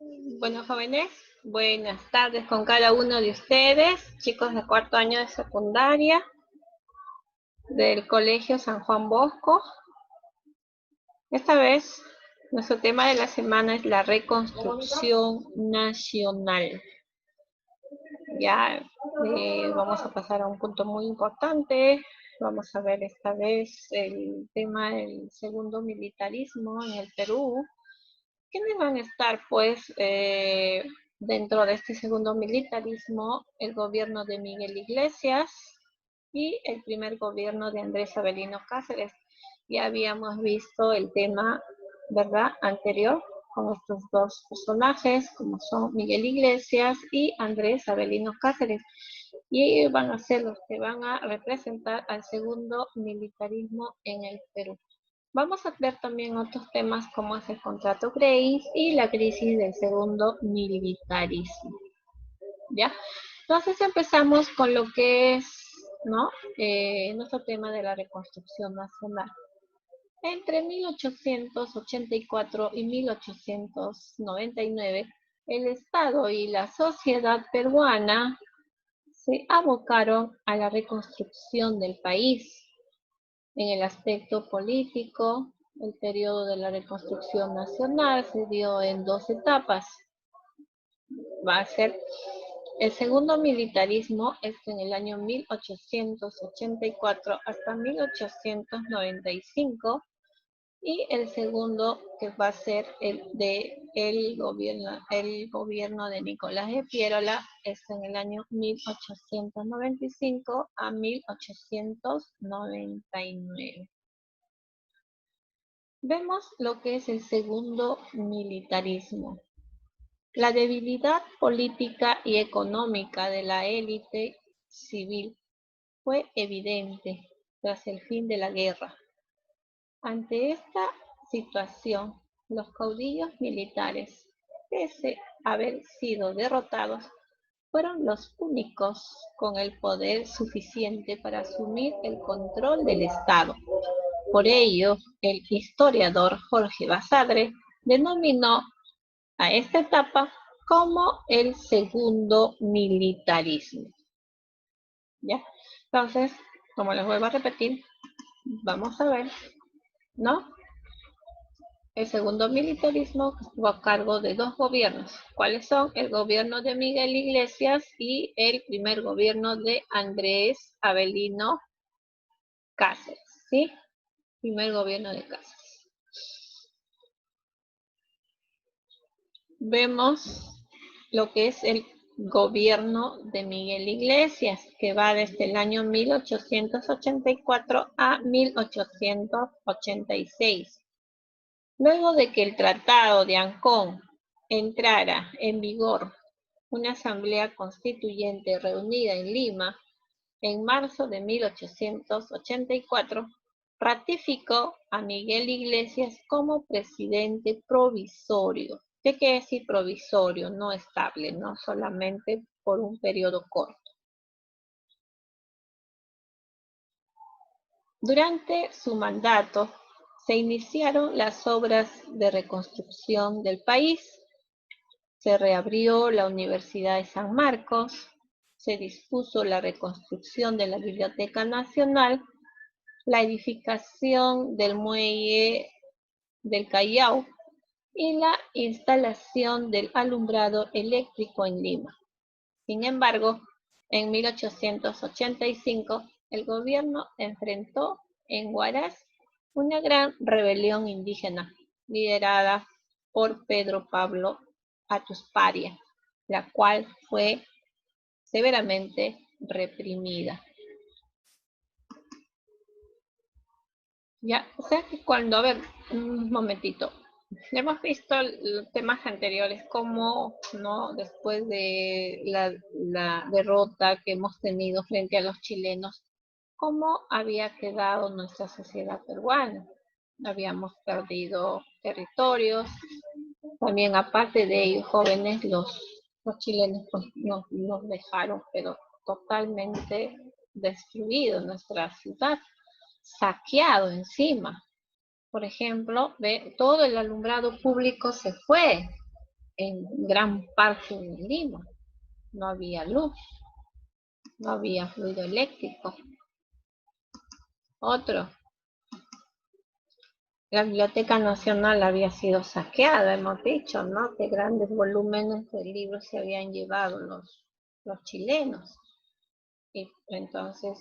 Bueno, jóvenes, buenas tardes con cada uno de ustedes, chicos de cuarto año de secundaria del Colegio San Juan Bosco. Esta vez, nuestro tema de la semana es la reconstrucción nacional. Ya vamos a pasar a un punto muy importante. Vamos a ver esta vez el tema del segundo militarismo en el Perú. ¿Quiénes van a estar, pues, dentro de este segundo militarismo? El gobierno de Miguel Iglesias y el primer gobierno de Andrés Avelino Cáceres. Ya habíamos visto el tema, ¿verdad?, anterior con estos dos personajes, como son Miguel Iglesias y Andrés Avelino Cáceres. Y ellos van a ser los que van a representar al segundo militarismo en el Perú. Vamos a ver también otros temas como es el contrato Grace y la crisis del segundo militarismo. ¿Ya? Entonces empezamos con lo que es, ¿no? Nuestro tema de la reconstrucción nacional. Entre 1884 y 1899, el Estado y la sociedad peruana se abocaron a la reconstrucción del país. En el aspecto político, el periodo de la reconstrucción nacional se dio en dos etapas. Va a ser el segundo militarismo, en el año 1884 hasta 1895, y el segundo que va a ser el gobierno de Nicolás de Piérola, en el año 1895 a 1899. Vemos lo que es el segundo militarismo. La debilidad política y económica de la élite civil fue evidente tras el fin de la guerra. Ante esta situación, los caudillos militares, pese a haber sido derrotados, fueron los únicos con el poder suficiente para asumir el control del Estado. Por ello, el historiador Jorge Basadre denominó a esta etapa como el segundo militarismo. ¿Ya? Entonces, como les vuelvo a repetir, vamos a ver, ¿no? El segundo militarismo estuvo a cargo de dos gobiernos. ¿Cuáles son? El gobierno de Miguel Iglesias y el primer gobierno de Andrés Avelino Cáceres, ¿sí? Primer gobierno de Cáceres. Vemos lo que es el gobierno de Miguel Iglesias, que va desde el año 1884 a 1886. Luego de que el Tratado de Ancón entrara en vigor, una asamblea constituyente reunida en Lima en marzo de 1884 ratificó a Miguel Iglesias como presidente provisorio. ¿Qué quiere decir provisorio? No estable, no solamente por un periodo corto. Durante su mandato se iniciaron las obras de reconstrucción del país. Se reabrió la Universidad de San Marcos, se dispuso la reconstrucción de la Biblioteca Nacional, la edificación del muelle del Callao y la instalación del alumbrado eléctrico en Lima. Sin embargo, en 1885 el gobierno enfrentó en Huaraz una gran rebelión indígena liderada por Pedro Pablo Atusparia, la cual fue severamente reprimida. Ya, o sea que cuando, a ver, un momentito, hemos visto los temas anteriores, como, ¿no?, después de la derrota que hemos tenido frente a los chilenos, cómo había quedado nuestra sociedad peruana. Habíamos perdido territorios, también aparte de ellos, jóvenes, los chilenos pues, nos dejaron, pero totalmente destruido nuestra ciudad, saqueado encima. Por ejemplo, todo el alumbrado público se fue. en gran parte de Lima. No había luz, no había fluido eléctrico. Otro, la Biblioteca Nacional había sido saqueada, hemos dicho, ¿no? Que grandes volúmenes de libros se habían llevado los chilenos. Y entonces,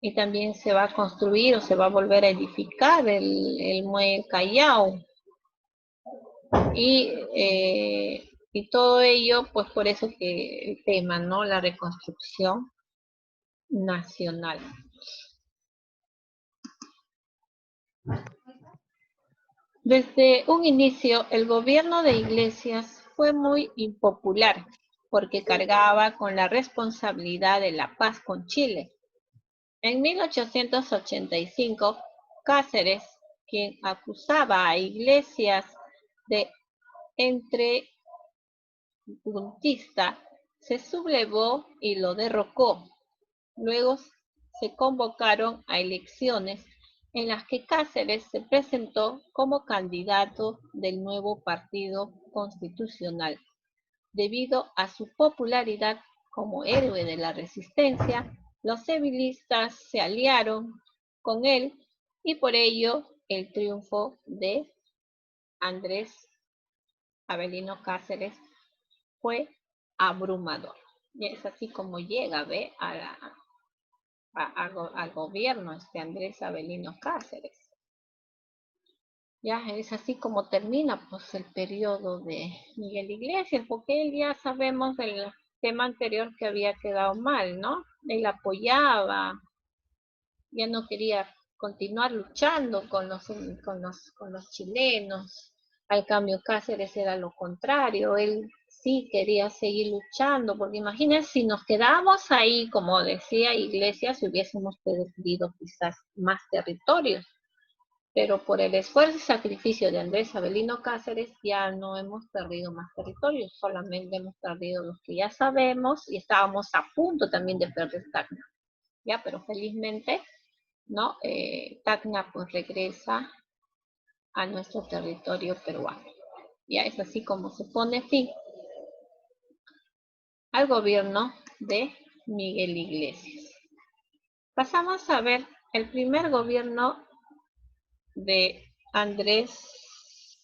y también se va a construir o se va a volver a edificar el Muelle Callao. Y todo ello, pues por eso que el tema, ¿no? La reconstrucción nacional. Desde un inicio, el gobierno de Iglesias fue muy impopular porque cargaba con la responsabilidad de la paz con Chile. En 1885, Cáceres, quien acusaba a Iglesias de entreguntista, se sublevó y lo derrocó. Luego se convocaron a elecciones en las que Cáceres se presentó como candidato del nuevo Partido Constitucional. Debido a su popularidad como héroe de la resistencia, los civilistas se aliaron con él y por ello el triunfo de Andrés Avelino Cáceres fue abrumador. Y es así como llega, ¿ve? Al gobierno Andrés Avelino Cáceres. Ya es así como termina pues el periodo de Miguel Iglesias, porque él ya sabemos del tema anterior que había quedado mal, ¿no? Él apoyaba, ya no quería continuar luchando con los chilenos. Al cambio Cáceres era lo contrario, él sí quería seguir luchando, porque imagínense si nos quedábamos ahí, como decía Iglesias, hubiésemos perdido quizás más territorios, pero por el esfuerzo y sacrificio de Andrés Avelino Cáceres ya no hemos perdido más territorios, solamente hemos perdido los que ya sabemos y estábamos a punto también de perder Tacna, ya, pero felizmente, ¿no? Tacna pues regresa a nuestro territorio peruano. Ya es así como se pone fin al gobierno de Miguel Iglesias. Pasamos a ver el primer gobierno de Andrés.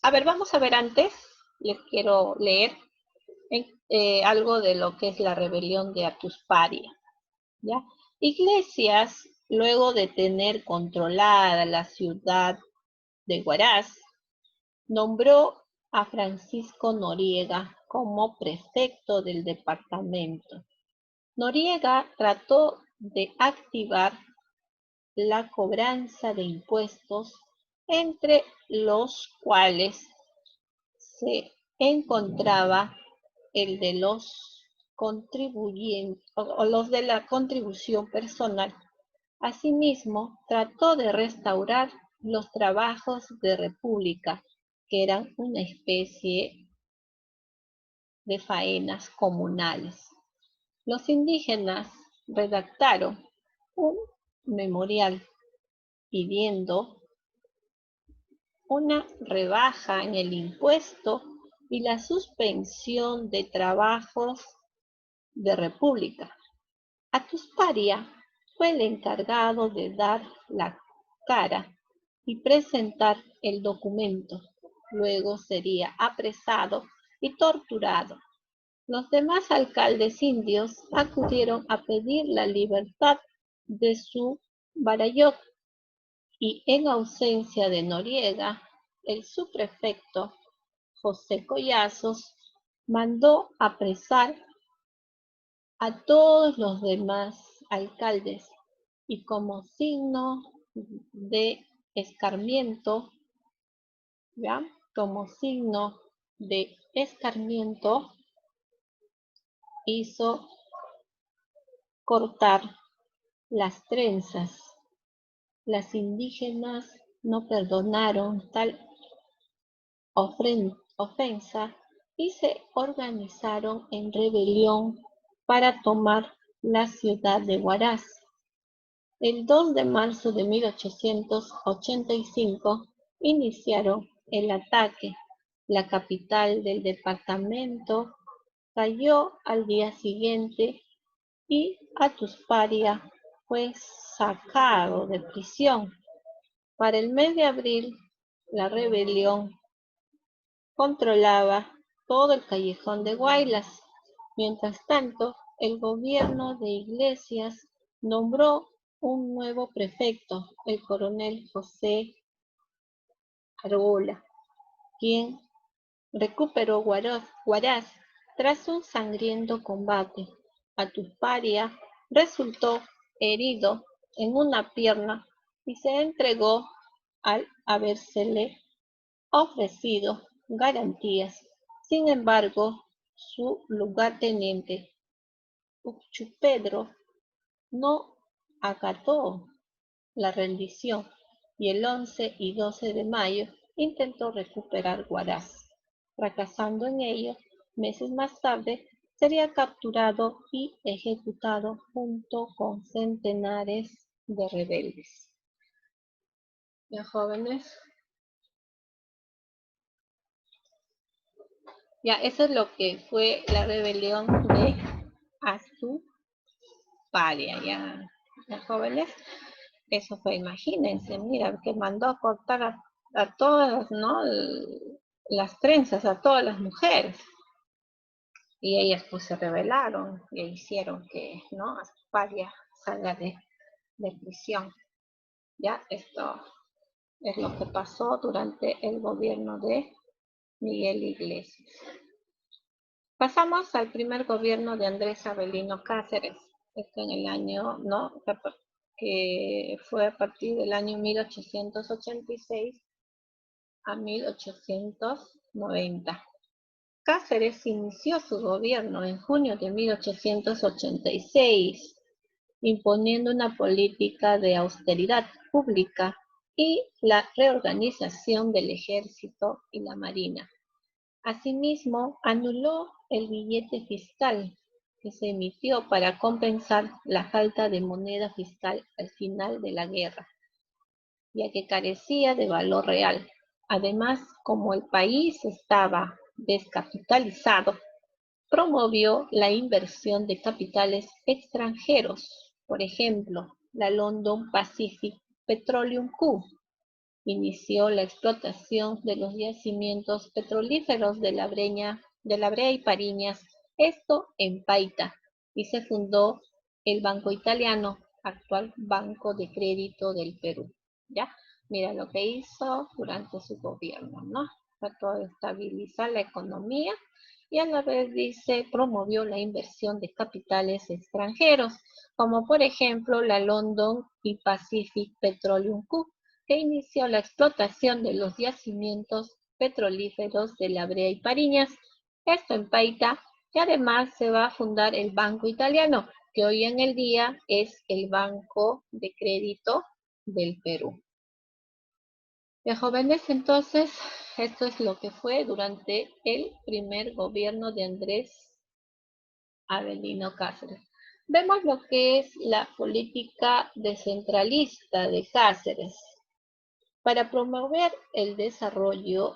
A ver, vamos a ver antes, les quiero leer algo de lo que es la rebelión de Atusparia. ¿Ya? Iglesias, luego de tener controlada la ciudad de Huaraz, nombró a Francisco Noriega como prefecto del departamento. Noriega trató de activar la cobranza de impuestos, entre los cuales se encontraba el de los contribuyentes o los de la contribución personal. Asimismo, trató de restaurar los trabajos de república, que eran una especie de faenas comunales. Los indígenas redactaron un memorial pidiendo una rebaja en el impuesto y la suspensión de trabajos de república. Atusparia fue el encargado de dar la cara y presentar el documento. Luego sería apresado y torturado. Los demás alcaldes indios acudieron a pedir la libertad de su Barayot y en ausencia de Noriega, el subprefecto José Collazos mandó apresar a todos los demás alcaldes y como signo de escarmiento, ¿ya? Como signo de escarmiento hizo cortar las trenzas. Las indígenas no perdonaron tal ofensa y se organizaron en rebelión para tomar la ciudad de Huaraz. El 2 de marzo de 1885 iniciaron el ataque La capital del departamento cayó al día siguiente y Atusparia fue sacado de prisión. Para el mes de abril, la rebelión controlaba todo el callejón de Huaylas. Mientras tanto, el gobierno de Iglesias nombró un nuevo prefecto, el coronel José Argola, quien recuperó Huaraz tras un sangriento combate. Atusparia resultó herido en una pierna y se entregó al habérsele ofrecido garantías. Sin embargo, su lugarteniente, Uchupedro, no acató la rendición y el 11 y 12 de mayo intentó recuperar Huaraz. Fracasando en ello, meses más tarde sería capturado y ejecutado junto con centenares de rebeldes. Ya, jóvenes. Ya, eso es lo que fue la rebelión de Astuparia, ya, jóvenes. Eso fue, imagínense, mira, que mandó a cortar a todas, ¿no? Las trenzas a todas las mujeres. Y ellas pues se rebelaron e hicieron que, ¿no? Astuparia salga de prisión. Ya, esto es lo que pasó durante el gobierno de Miguel Iglesias. Pasamos al primer gobierno de Andrés Avelino Cáceres. Esto en el año, ¿no? Que fue a partir del año 1886 a 1890. Cáceres inició su gobierno en junio de 1886, imponiendo una política de austeridad pública y la reorganización del ejército y la marina. Asimismo, anuló el billete fiscal que se emitió para compensar la falta de moneda fiscal al final de la guerra, ya que carecía de valor real. Además, como el país estaba descapitalizado, promovió la inversión de capitales extranjeros. Por ejemplo, la London Pacific Petroleum Co. inició la explotación de los yacimientos petrolíferos de la Brea y Pariñas, esto en Paita, y se fundó el Banco Italiano, actual Banco de Crédito del Perú. ¿Ya? Mira lo que hizo durante su gobierno, ¿no? Trató de estabilizar la economía y a la vez dice promovió la inversión de capitales extranjeros, como por ejemplo la London y Pacific Petroleum Co., que inició la explotación de los yacimientos petrolíferos de la Brea y Pariñas, esto en Paita, y además se va a fundar el Banco Italiano, que hoy en el día es el Banco de Crédito del Perú. Bien, jóvenes, entonces, esto es lo que fue durante el primer gobierno de Andrés Avelino Cáceres. Vemos lo que es la política descentralista de Cáceres. Para promover el desarrollo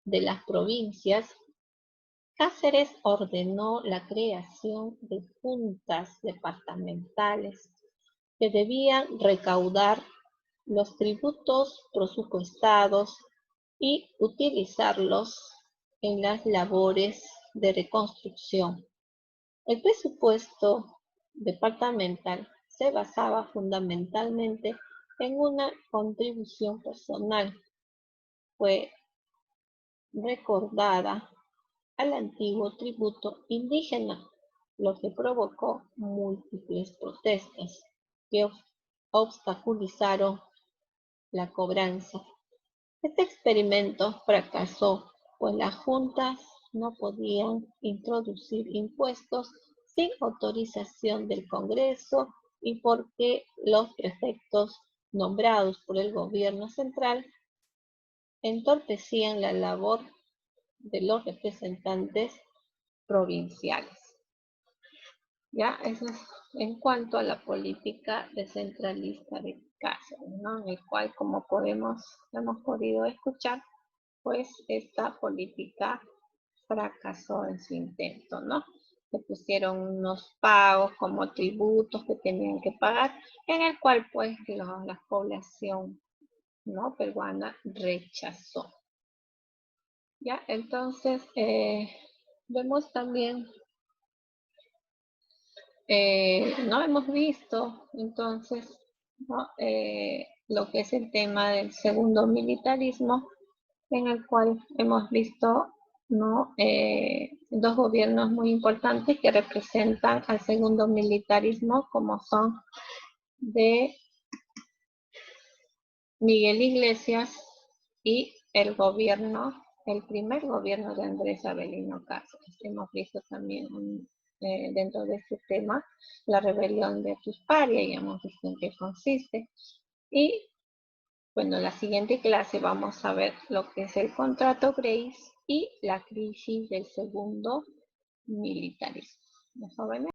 de las provincias, Cáceres ordenó la creación de juntas departamentales que debían recaudar los tributos presupuestados y utilizarlos en las labores de reconstrucción. El presupuesto departamental se basaba fundamentalmente en una contribución personal. Fue recordada al antiguo tributo indígena, lo que provocó múltiples protestas que obstaculizaron la cobranza. Este experimento fracasó, pues las juntas no podían introducir impuestos sin autorización del Congreso y porque los prefectos nombrados por el gobierno central entorpecían la labor de los representantes provinciales. Ya, eso es en cuanto a la política descentralista de Cáceres, ¿no? En el cual, como hemos podido escuchar, pues esta política fracasó en su intento, ¿no? Se pusieron unos pagos como tributos que tenían que pagar, en el cual pues la población, ¿no?, peruana rechazó. Ya, entonces vemos también, no hemos visto entonces, ¿no?, lo que es el tema del segundo militarismo, en el cual hemos visto, ¿no?, dos gobiernos muy importantes que representan al segundo militarismo, como son de Miguel Iglesias y el primer gobierno de Andrés Avelino Cárceres. Hemos visto también dentro de este tema la rebelión de Tusparia y hemos visto en qué consiste. Y bueno, en la siguiente clase vamos a ver lo que es el contrato Grace y la crisis del segundo militarismo. ¿Los jóvenes?